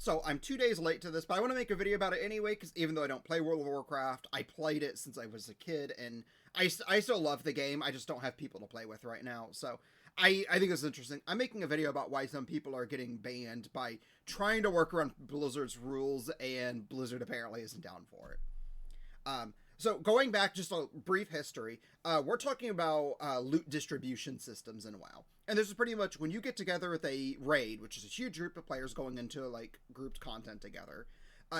So I'm 2 days late to this, but I want to make a video about it anyway, because even though I don't play World of Warcraft, I played it since I was a kid, and I still love the game. I just don't have people to play with right now. So I think it's interesting. I'm making a video about why some people are getting banned by trying to work around Blizzard's rules, and Blizzard apparently isn't down for it. So going back just a brief history, we're talking about loot distribution systems in WoW. And this is pretty much when you get together with a raid, which is a huge group of players going into like grouped content together,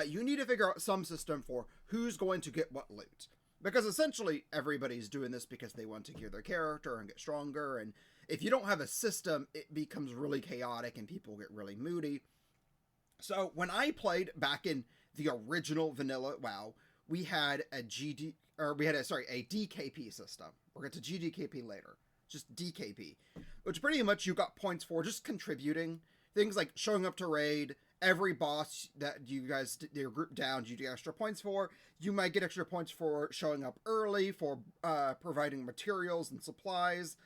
you need to figure out some system for who's going to get what loot. Because essentially everybody's doing this because they want to gear their character and get stronger. And if you don't have a system, it becomes really chaotic and people get really moody. So when I played back in the original vanilla WoW, we had a DKP system. We'll get to GDKP later. Just DKP, which pretty much you got points for just contributing. Things like showing up to raid, every boss that you guys, your group down, you get extra points for. You might get extra points for showing up early, for providing materials and supplies.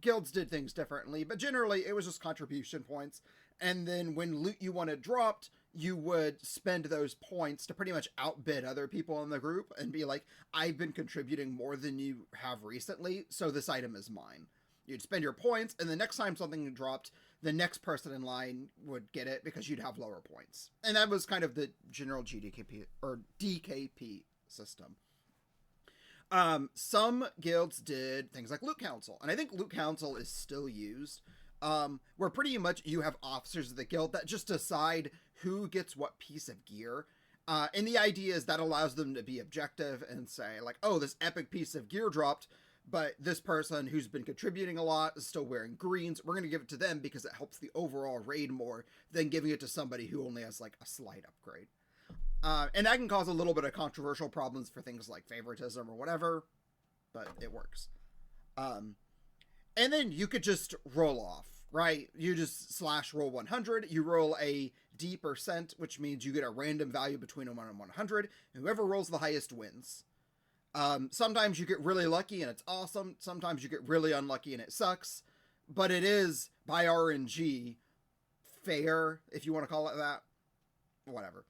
Guilds did things differently, but generally it was just contribution points. And then when loot you wanted dropped, you would spend those points to pretty much outbid other people in the group and be like, I've been contributing more than you have recently, so this item is mine. You'd spend your points, and the next time something dropped, the next person in line would get it because you'd have lower points. And that was kind of the general GDKP or DKP system. Some guilds did things like Loot Council, and I think Loot Council is still used. Where pretty much you have officers of the guild that just decide who gets what piece of gear. And the idea is that allows them to be objective and say, like, oh, this epic piece of gear dropped, but this person who's been contributing a lot is still wearing greens. We're going to give it to them because it helps the overall raid more than giving it to somebody who only has, like, a slight upgrade. And that can cause a little bit of controversial problems for things like favoritism or whatever, but it works. And then you could just roll off, right? You just slash roll 100. You roll a D%, which means you get a random value between 1 and 100. And whoever rolls the highest wins. Sometimes you get really lucky and it's awesome. Sometimes you get really unlucky and it sucks. But it is, by RNG, fair, if you want to call it that. Whatever.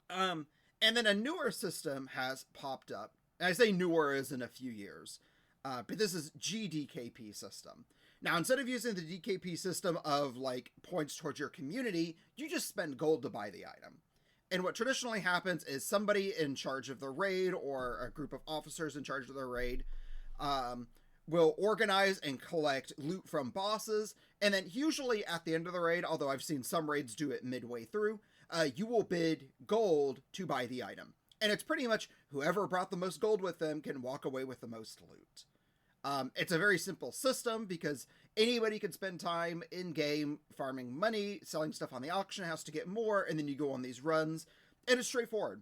And then a newer system has popped up. And I say newer as in a few years. But this is GDKP system. Now, instead of using the DKP system of like points towards your community, you just spend gold to buy the item. And what traditionally happens is somebody in charge of the raid or a group of officers in charge of the raid will organize and collect loot from bosses. And then usually at the end of the raid, although I've seen some raids do it midway through, you will bid gold to buy the item. And it's pretty much whoever brought the most gold with them can walk away with the most loot. It's a very simple system because anybody can spend time in game farming money, selling stuff on the auction house to get more, and then you go on these runs, and it's straightforward.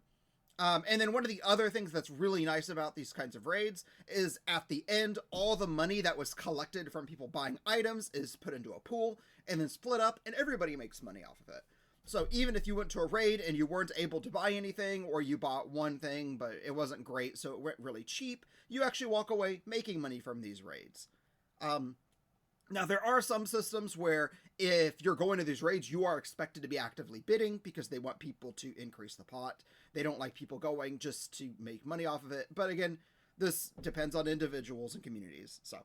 And then one of the other things that's really nice about these kinds of raids is at the end, all the money that was collected from people buying items is put into a pool and then split up, and everybody makes money off of it. So even if you went to a raid and you weren't able to buy anything, or you bought one thing but it wasn't great so it went really cheap, you actually walk away making money from these raids. Now there are some systems where if you're going to these raids, you are expected to be actively bidding because they want people to increase the pot. They don't like people going just to make money off of it. But again, this depends on individuals and communities. So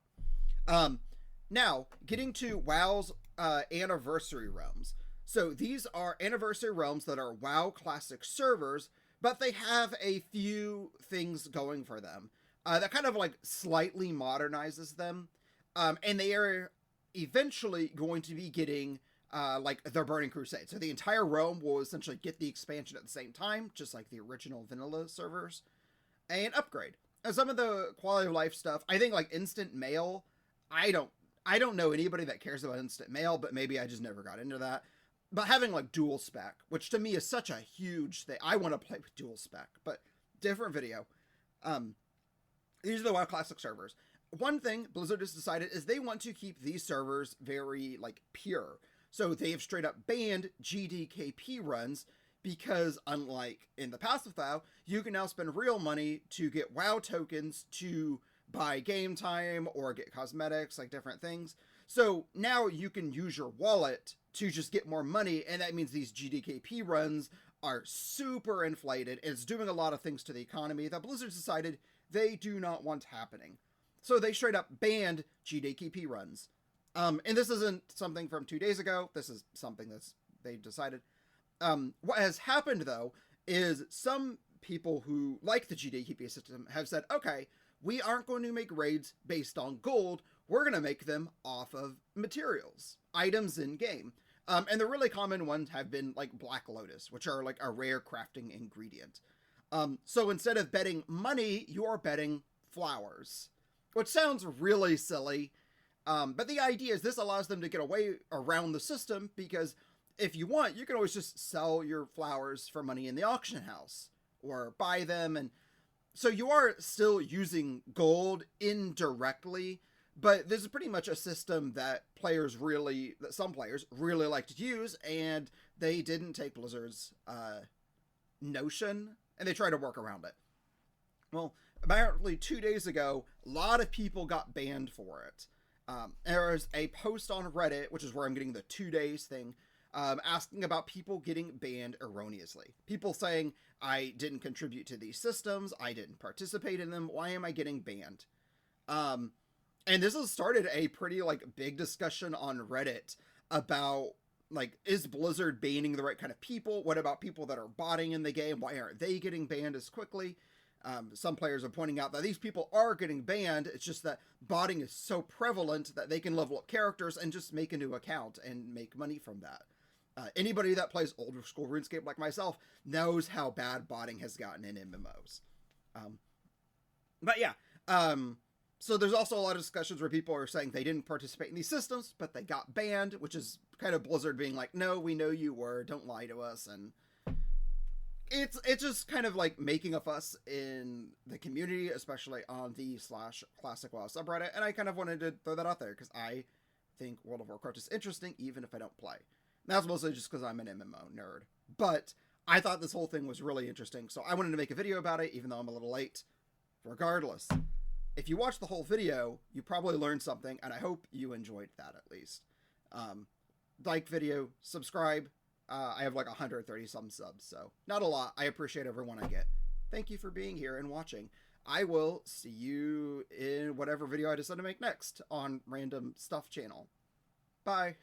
now getting to WoW's anniversary realms. So these are anniversary realms that are WoW Classic servers, but they have a few things going for them that kind of like slightly modernizes them. And they are eventually going to be getting like their Burning Crusade. So the entire realm will essentially get the expansion at the same time, just like the original vanilla servers, and upgrade. And some of the quality of life stuff, I think like instant mail, I don't know anybody that cares about instant mail, but maybe I just never got into that. But having like dual spec, which to me is such a huge thing. I want to play with dual spec, but different video. These are the WoW Classic servers. One thing Blizzard has decided is they want to keep these servers very like pure. So they have straight up banned GDKP runs because unlike in the past with WoW, you can now spend real money to get WoW tokens to buy game time or get cosmetics, like different things. So now you can use your wallet to just get more money, and that means these GDKP runs are super inflated. It's doing a lot of things to the economy that Blizzard's decided they do not want happening. So they straight up banned GDKP runs. And this isn't something from 2 days ago. This is something that's they decided. What has happened, though, is some people who like the GDKP system have said, okay, we aren't going to make raids based on gold. We're going to make them off of materials, items in game. And the really common ones have been like Black Lotus, which are like a rare crafting ingredient. So instead of betting money, you are betting flowers, which sounds really silly. But the idea is this allows them to get away around the system, because if you want, you can always just sell your flowers for money in the auction house or buy them. And so you are still using gold indirectly, but this is pretty much a system that some players really like to use, and they didn't take Blizzard's notion, and they tried to work around it. Well, apparently 2 days ago, a lot of people got banned for it. There was a post on Reddit, which is where I'm getting the 2 days thing, asking about people getting banned erroneously. People saying, I didn't contribute to these systems, I didn't participate in them, why am I getting banned? And this has started a pretty big discussion on Reddit about is Blizzard banning the right kind of people? What about people that are botting in the game? Why aren't they getting banned as quickly? Some players are pointing out that these people are getting banned. It's just that botting is so prevalent that they can level up characters and just make a new account and make money from that. Anybody that plays older school RuneScape like myself knows how bad botting has gotten in MMOs. But yeah, so there's also a lot of discussions where people are saying they didn't participate in these systems, but they got banned, which is kind of Blizzard being like, no, we know you were, don't lie to us. And it's just kind of making a fuss in the community, especially on the /Classic WoW subreddit. And I kind of wanted to throw that out there because I think World of Warcraft is interesting, even if I don't play. And that's mostly just because I'm an MMO nerd. But I thought this whole thing was really interesting, so I wanted to make a video about it, even though I'm a little late. Regardless, if you watch the whole video, you probably learned something, and I hope you enjoyed that at least. Like video, subscribe. I have 130 some subs, so not a lot. I appreciate everyone I get. Thank you for being here and watching. I will see you in whatever video I decide to make next on Random Stuff channel. Bye.